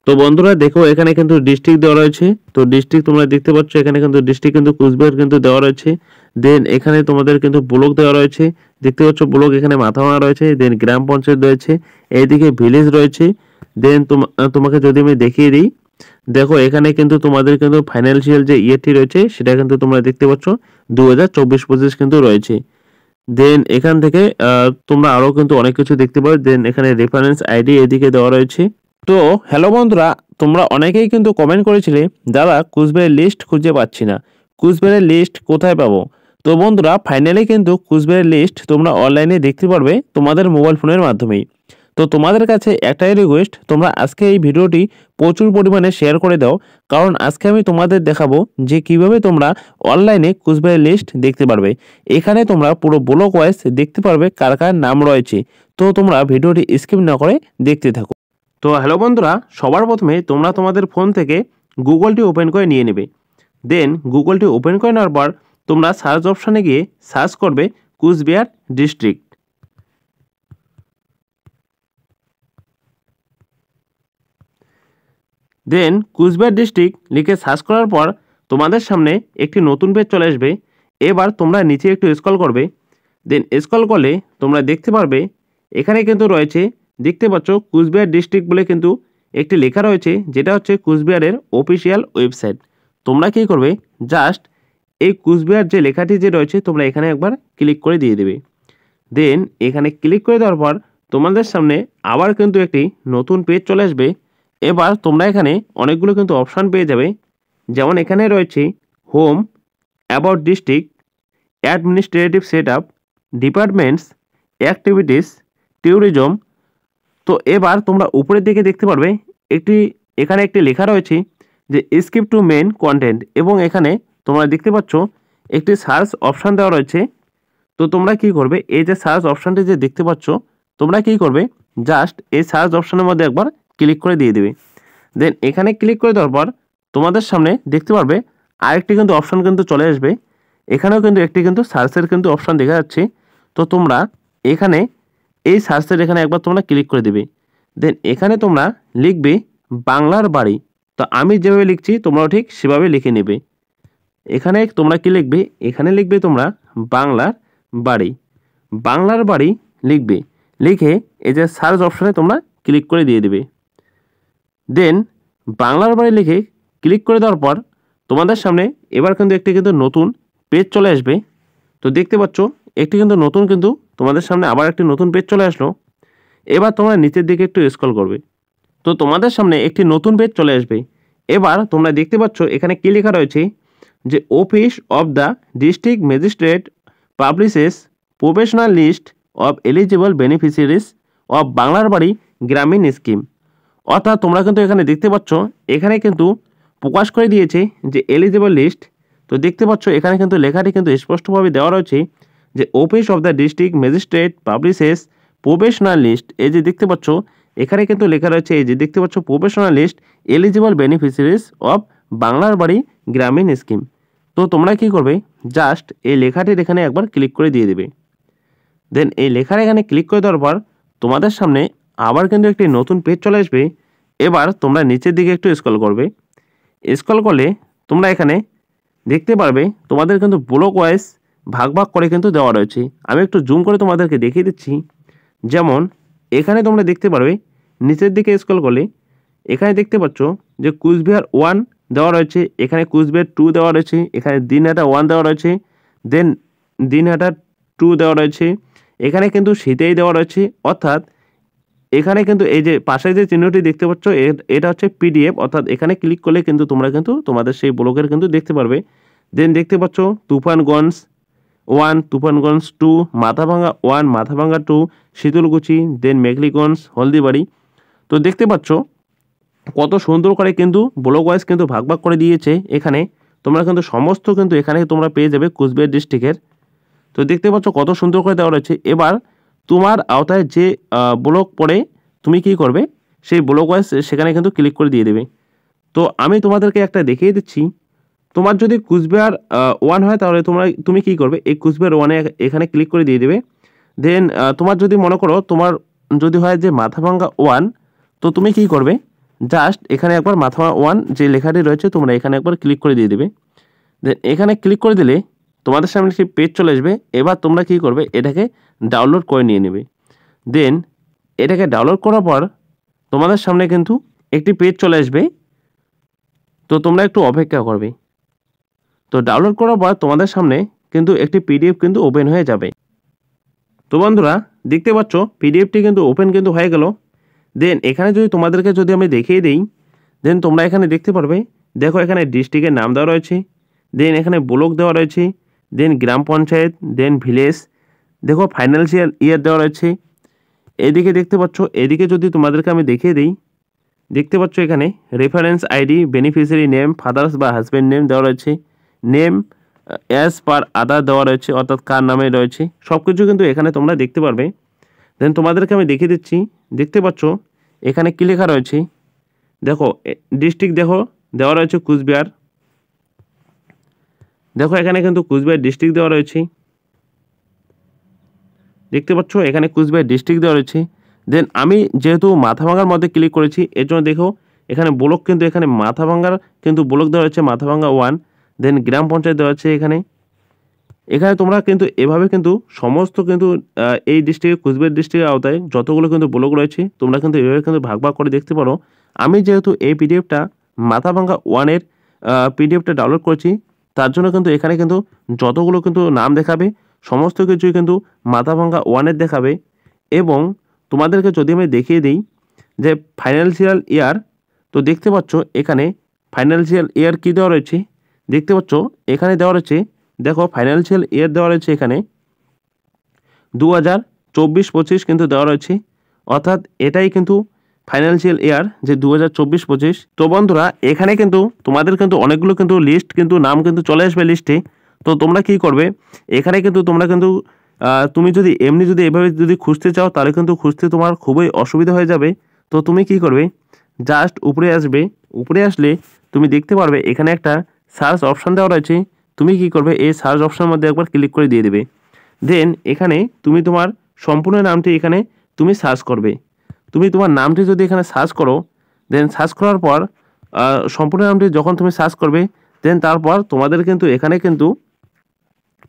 তো বন্ধুরা দেখো এখানে কিন্তু ডিস্ট্রিক্ট দেওয়া রয়েছে। তো ডিস্ট্রিক্ট তোমরা দেখতে পাচ্ছ, এখানে কিন্তু ডিস্ট্রিক্ট কিন্তু কুচবিহার কিন্তু দেওয়া রয়েছে। দেন এখানে তোমাদের কিন্তু ব্লক দেওয়া রয়েছে, দেখতে পাচ্ছ ব্লক এখানে মাথাভাঙা রয়েছে। দেন গ্রাম পঞ্চায়েত রয়েছে, এইদিকে ভিলেজ রয়েছে। দেন তোমাকে যদি আমি দেখিয়ে দিই, দেখো এখানে কিন্তু তোমাদের কিন্তু ফাইন্যান্সিয়াল যে ইয়ারটি রয়েছে সেটা কিন্তু তোমরা দেখতে পাচ্ছ 2024-25 কিন্তু রয়েছে। দেন এখান থেকে তোমরা আরো কিন্তু অনেক কিছু দেখতে পাবে। দেন এখানে রেফারেন্স আইডি এদিকে দেওয়া রয়েছে। তো হ্যালো বন্ধুরা, তোমরা অনেকেই কিন্তু কমেন্ট করেছিলে দাদা কুচবিহারের লিস্ট খুঁজে পাচ্ছি না, কুচবিহারের লিস্ট কোথায় পাবো। তো বন্ধুরা ফাইনালি কিন্তু কুচবিহারের লিস্ট তোমরা অনলাইনে দেখতে পারবে তোমাদের মোবাইল ফোনের মাধ্যমেই। তো তোমাদের কাছে একটাই রিকোয়েস্ট, তোমরা আজকে এই ভিডিওটি প্রচুর পরিমাণে শেয়ার করে দাও, কারণ আজকে আমি তোমাদের দেখাবো যে কিভাবে তোমরা অনলাইনে কুচবিহারের লিস্ট দেখতে পারবে। এখানে তোমরা পুরো ব্লক ওয়াইজ দেখতে পারবে কার কার নাম রয়েছে। তো তোমরা ভিডিওটি স্কিপ না করে দেখতে থাকো। তো হ্যালো বন্ধুরা, সবার প্রথমে তোমরা তোমাদের ফোন থেকে গুগলটি ওপেন করে নিয়ে নেবে। দেন গুগলটি ওপেন করে নেওয়ার পর তোমরা সার্চ অপশানে গিয়ে সার্চ করবে কুচবিহার ডিস্ট্রিক্ট। দেন কুচবিহার ডিস্ট্রিক্ট লিখে সার্চ করার পর তোমাদের সামনে একটি নতুন পেজ চলে আসবে। এবার তোমরা নিচে একটু স্ক্রল করবে। দেন স্ক্রল করলে তোমরা দেখতে পারবে এখানে কিন্তু রয়েছে, দেখতে পাচ্ছ কুচবিহার ডিস্ট্রিক্ট বলে কিন্তু একটি লেখা রয়েছে, যেটা হচ্ছে কুচবিহারের অফিসিয়াল ওয়েবসাইট। তোমরা কী করবে, জাস্ট এই কুচবিহার যে লেখাটি যে রয়েছে তোমরা এখানে একবার ক্লিক করে দিয়ে দেবে। দেন এখানে ক্লিক করে দেওয়ার পর তোমাদের সামনে আবার কিন্তু একটি নতুন পেজ চলে আসবে। এবার তোমরা এখানে অনেকগুলো কিন্তু অপশান পেয়ে যাবে, যেমন এখানে রয়েছে home, about district, administrative set up, departments, activities, tourism. তো এবার তোমরা উপরের দিকে দেখতে পারবে এখানে একটি লেখা রয়েছে যে স্কিপ টু মেন কন্টেন্ট, এবং এখানে তোমরা দেখতে পাচ্ছ একটি সার্চ অপশান দেওয়া রয়েছে। তো তোমরা কি করবে, এই যে সার্চ অপশানটি যে দেখতে পাচ্ছ তোমরা কি করবে, জাস্ট এই সার্চ অপশানের মধ্যে একবার ক্লিক করে দিয়ে দেবে। দেন এখানে ক্লিক করে দেওয়ার পর তোমাদের সামনে দেখতে পারবে আরেকটি কিন্তু অপশান কিন্তু চলে আসবে। এখানেও কিন্তু একটি কিন্তু সার্চের কিন্তু অপশান দেখা যাচ্ছে। তো তোমরা এখানে এই সার্চের এখানে একবার তোমরা ক্লিক করে দেবে। দেন এখানে তোমরা লিখবে বাংলার বাড়ি। তো আমি যেভাবে লিখছি তোমরাও ঠিক সেভাবে লিখে নেবে। এখানে তোমরা কি লিখবে, এখানে লিখবে তোমরা বাংলার বাড়ি, বাংলার বাড়ি লিখবে। লিখে এই যে সার্চ অপশানে তোমরা ক্লিক করে দিয়ে দেবে। দেন বাংলার বাড়ি লিখে ক্লিক করে দেওয়ার পর তোমাদের সামনে এবার কিন্তু একটি কিন্তু নতুন পেজ চলে আসবে। তো দেখতে পাচ্ছ একটি কিন্তু নতুন কিন্তু তোমাদের সামনে আবার একটি নতুন পেজ চলে আসলো। এবার তোমরা নিচের দিকে একটু স্ক্রল করবে। তো তোমাদের সামনে একটি নতুন পেজ চলে আসবে। এবার তোমরা দেখতে পাচ্ছ এখানে কী লেখা রয়েছে যে office of the district magistrate publishes professional list of eligible beneficiaries of বাংলার বাড়ি গ্রামীণ স্কিম। অর্থাৎ তোমরা কিন্তু এখানে দেখতে পাচ্ছ এখানে কিন্তু প্রকাশ করে দিয়েছে যে এলিজিবল লিস্ট। তো দেখতে পাচ্ছ এখানে কিন্তু লেখাটি কিন্তু স্পষ্টভাবে দেওয়া রয়েছে যে office of the district magistrate publishes professional list. এই যে দেখতে পাচ্ছ এখানে কিন্তু লেখা রয়েছে, এই যে দেখতে পাচ্ছ professional list eligible beneficiaries of বাংলার বাড়ি গ্রামীণ স্কিম। তো তোমরা কি করবে, জাস্ট এই লেখাটির এখানে একবার ক্লিক করে দিয়ে দেবে। দেন এই লেখার এখানে ক্লিক করে দেওয়ার পর তোমাদের সামনে আবার কিন্তু একটি নতুন পেজ চলে আসবে। এবার তোমরা নিচের দিকে একটু স্ক্রল করবে। স্ক্রল করলে তোমরা এখানে দেখতে পারবে তোমাদের কিন্তু ব্লক ওয়াইজ ভাগ ভাগ করে কিন্তু দেওয়া রয়েছে। আমি একটু জুম করে তোমাদেরকে দেখিয়ে দিচ্ছি। যেমন এখানে তোমরা দেখতে পারবে নিচের দিকে স্ক্রল করলে এখানে দেখতে পাচ্ছ যে কুচবিহার 1 দেওয়া রয়েছে, এখানে কুচবিহার 2 দেওয়া রয়েছে, এখানে দিনহাটা 1 দেওয়া রয়েছে, দেন দিনহাটা 2 দেওয়া রয়েছে, এখানে কিন্তু সিতেই দেওয়া রয়েছে। অর্থাৎ এখানে কিন্তু এই যে পাশে যে চিহ্নটি দেখতে পাচ্ছ এটা হচ্ছে পিডিএফ, অর্থাৎ এখানে ক্লিক করলে কিন্তু তোমরা কিন্তু তোমাদের সেই ব্লকের কিন্তু দেখতে পারবে। দেন দেখতে পাচ্ছ তুফানগঞ্জ 1, তুফানগঞ্জ 2, মাথাভাঙ্গা 1, মাথাভাঙ্গা 2, শীতলকুচি, দেন মেঘলিগঞ্জ, হলদিবাড়ি। তো দেখতে পাচ্ছ কত সুন্দর করে কিন্তু ব্লক ওয়াইজ কিন্তু ভাগ ভাগ করে দিয়েছে। এখানে তোমরা কিন্তু সমস্ত কিন্তু এখানে তোমরা পেয়ে যাবে কুচবিহার ডিস্ট্রিক্টের। তো দেখতে পাচ্ছ কত সুন্দর করে দেওয়া রয়েছে। এবার তোমার আওতায় যে ব্লক পড়ে তুমি কি করবে, সেই ব্লক ওয়াইজ সেখানে কিন্তু ক্লিক করে দিয়ে দেবে। তো আমি তোমাদেরকে একটা দেখিয়ে দিচ্ছি। তোমার যদি কুচবিহার 1 হয় তাহলে তুমি কি করবে, এই কুচবিহার 1-এ এখানে ক্লিক করে দিয়ে দেবে। দেন তোমার যদি মনে করো তোমার যদি হয় যে মাথাভাঙ্গা 1, তো তুমি কি করবে, জাস্ট এখানে একবার মাথা ওয়ান যে লেখাটি রয়েছে তোমরা এখানে একবার ক্লিক করে দিয়ে দেবে। দেন এখানে ক্লিক করে দিলে তোমাদের সামনে একটি পেজ চলে আসবে। এবার তোমরা কি করবে, এটাকে ডাউনলোড করে নিয়ে নেবে। দেন এটাকে ডাউনলোড করার পর তোমাদের সামনে কিন্তু একটি পেজ চলে আসবে। তো তোমরা একটু অপেক্ষা করবে। তো ডাউনলোড করার পর তোমাদের সামনে কিন্তু একটি পিডিএফ কিন্তু ওপেন হয়ে যাবে। তো বন্ধুরা দেখতে পাচ্ছ পিডিএফটি কিন্তু ওপেন কিন্তু হয়ে গেল। দেন এখানে যদি তোমাদেরকে যদি আমি দেখিয়ে দিই, দেন তোমরা এখানে দেখতে পারবে, দেখো এখানে ডিস্ট্রিক্টের নাম দেওয়া রয়েছে, দেন এখানে ব্লক দেওয়া রয়েছে, দেন গ্রাম পঞ্চায়েত, দেন ভিলেজ, দেখো ফাইন্যান্সিয়াল ইয়ার দেওয়া রয়েছে। এদিকে দেখতে পাচ্ছ, এদিকে যদি তোমাদেরকে আমি দেখিয়ে দিই, দেখতে পাচ্ছ এখানে reference ID, beneficiary name, father's বা হাজব্যান্ড নেম দেওয়া রয়েছে, নেম অ্যাজ পার আদার দেওয়া রয়েছে, অর্থাৎ কার নামে রয়েছে, সব কিছু কিন্তু এখানে তোমরা দেখতে পারবে। দেন তোমাদেরকে আমি দেখিয়ে দিচ্ছি, দেখতে পাচ্ছ এখানে কী লেখা রয়েছে, দেখো ডিস্ট্রিক্ট দেখো দেওয়া রয়েছে কুচবিহার, দেখো এখানে কিন্তু কুচবিহার ডিস্ট্রিক্ট দেওয়া রয়েছে, দেখতে পাচ্ছ এখানে কুচবিহার ডিস্ট্রিক্ট দেওয়া রয়েছে। দেন আমি যেহেতু মাথাভাঙ্গার মধ্যে ক্লিক করেছি এর জন্য দেখো এখানে ব্লক কিন্তু এখানে মাথাভাঙ্গার কিন্তু ব্লক দেওয়া রয়েছে, মাথাভাঙ্গা 1। দেন গ্রাম পঞ্চায়েত দেওয়া আছে এখানে। এখানে তোমরা কিন্তু এভাবে কিন্তু সমস্ত কিন্তু এই ডিস্ট্রিক্টে কুচবিহার ডিস্ট্রিক্টের আওতায় যতগুলো কিন্তু ব্লক রয়েছে তোমরা কিন্তু এভাবে কিন্তু ভাগ ভাগ করে দেখতে পারো। আমি যেহেতু এই পিডিএফটা মাথাভাঙ্গা 1-এর পিডিএফটা ডাউনলোড করেছি, তার জন্য কিন্তু এখানে কিন্তু যতগুলো কিন্তু নাম দেখাবে সমস্ত কিছুই কিন্তু মাথাভাঙ্গা 1-এর দেখাবে। এবং তোমাদেরকে যদি আমি দেখিয়ে দিই যে ফাইন্যান্সিয়াল ইয়ার, তো দেখতে পাচ্ছ এখানে ফাইন্যান্সিয়াল ইয়ার কী দেওয়া রয়েছে, দেখতে পাচ্ছ এখানে দেওয়া রয়েছে, দেখো ফাইন্যান্সিয়াল ইয়ার দেওয়া রয়েছে এখানে 2024-25 কিন্তু দেওয়া রয়েছে, অর্থাৎ এটাই কিন্তু ফাইন্যান্সিয়াল ইয়ার যে 2024-25। তো বন্ধুরা এখানে কিন্তু তোমাদের কিন্তু অনেকগুলো কিন্তু লিস্ট কিন্তু নাম কিন্তু চলে আসবে লিস্টে। তো তোমরা কি করবে, এখানে কিন্তু তোমরা কিন্তু তুমি যদি এমনি যদি এভাবে যদি খুঁজতে চাও তাহলে কিন্তু খুঁজতে তোমার খুবই অসুবিধা হয়ে যাবে। তো তুমি কি করবে, জাস্ট উপরে আসবে, উপরে আসলে তুমি দেখতে পারবে এখানে একটা সার্চ অপশান দেওয়া রয়েছে। তুমি কি করবে, এই সার্চ অপশানের মধ্যে একবার ক্লিক করে দিয়ে দেবে। দেন এখানে তুমি তোমার সম্পূর্ণ নামটি এখানে তুমি সার্চ করবে। তুমি তোমার নামটি যদি এখানে সার্চ করো, দেন সার্চ করার পর সম্পূর্ণ নামটি যখন তুমি সার্চ করবে, দেন তারপর তোমাদের কিন্তু এখানে কিন্তু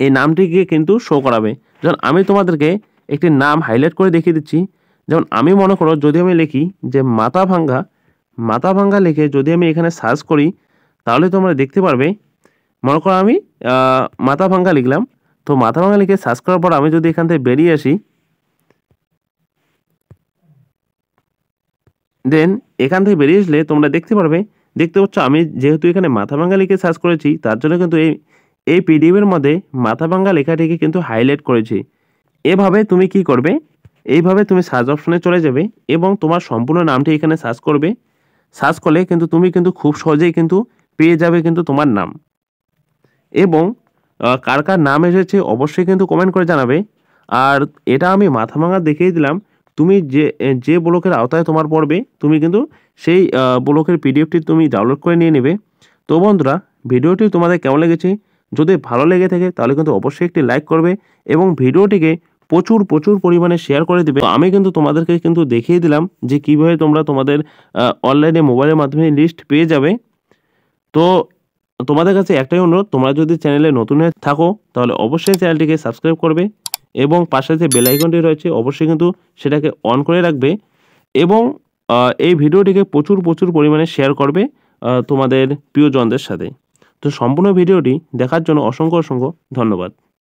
এই নামটিকে কিন্তু শো করাবে। যেমন আমি তোমাদেরকে একটি নাম হাইলাইট করে দেখিয়ে দিচ্ছি। যেমন আমি মনে করো যদি আমি লিখি যে মাথাভাঙ্গা লিখে যদি আমি এখানে সার্চ করি, তাহলে তোমরা দেখতে পারবে, মনে করো আমি মাথাভাঙ্গা লিখলাম। তো মাথাভাঙ্গা লিখে সার্চ করার পর আমি যদি এখান থেকে বেরিয়ে আসি, দেন এখান থেকে বেরিয়ে আসলে তোমরা দেখতে পারবে, দেখতে পাচ্ছ আমি যেহেতু এখানে মাথাভাঙ্গা লিখে সার্চ করেছি তার জন্য কিন্তু এই পিডিএফের মধ্যে মাথাভাঙ্গা লেখাটিকে কিন্তু হাইলাইট করেছি। এভাবে তুমি কি করবে, এইভাবে তুমি সার্চ অপশনে চলে যাবে এবং তোমার সম্পূর্ণ নামটি এখানে সার্চ করবে। সার্চ করলে কিন্তু তুমি কিন্তু খুব সহজেই কিন্তু পেয়ে যাবে কিন্তু তোমার নাম। এবং কার কার নাম এসেছে অবশ্যই কিন্তু কমেন্ট করে জানাবে। আর এটা আমি মাথাভাঙ্গা দেখিয়ে দিলাম, তুমি যে ব্লকের আওতায় তোমার পড়বে তুমি কিন্তু সেই ব্লকের পিডিএফটি তুমি ডাউনলোড করে নিয়ে নেবে। তো বন্ধুরা ভিডিওটি তোমাদের কেমন লেগেছে, যদি ভালো লেগে থাকে তাহলে কিন্তু অবশ্যই একটি লাইক করবে এবং ভিডিওটিকে প্রচুর প্রচুর পরিমাণে শেয়ার করে দেবে। আমি কিন্তু তোমাদেরকে কিন্তু দেখিয়ে দিলাম যে কীভাবে তোমরা তোমাদের অনলাইনে মোবাইলের মাধ্যমে লিস্ট পেয়ে যাবে। তো তোমাদের কাছে একটাই অনুরোধ, তোমরা যদি চ্যানেলে নতুন হয়ে থাকো তাহলে অবশ্যই চ্যানেলটিকে সাবস্ক্রাইব করবে এবং পাশে যে বেল আইকনটি রয়েছে অবশ্যই কিন্তু সেটাকে অন করে রাখবে এবং এই ভিডিওটিকে প্রচুর প্রচুর পরিমাণে শেয়ার করবে তোমাদের প্রিয়জনদের সাথে। তো সম্পূর্ণ ভিডিওটি দেখার জন্য অসংখ্য অসংখ্য ধন্যবাদ।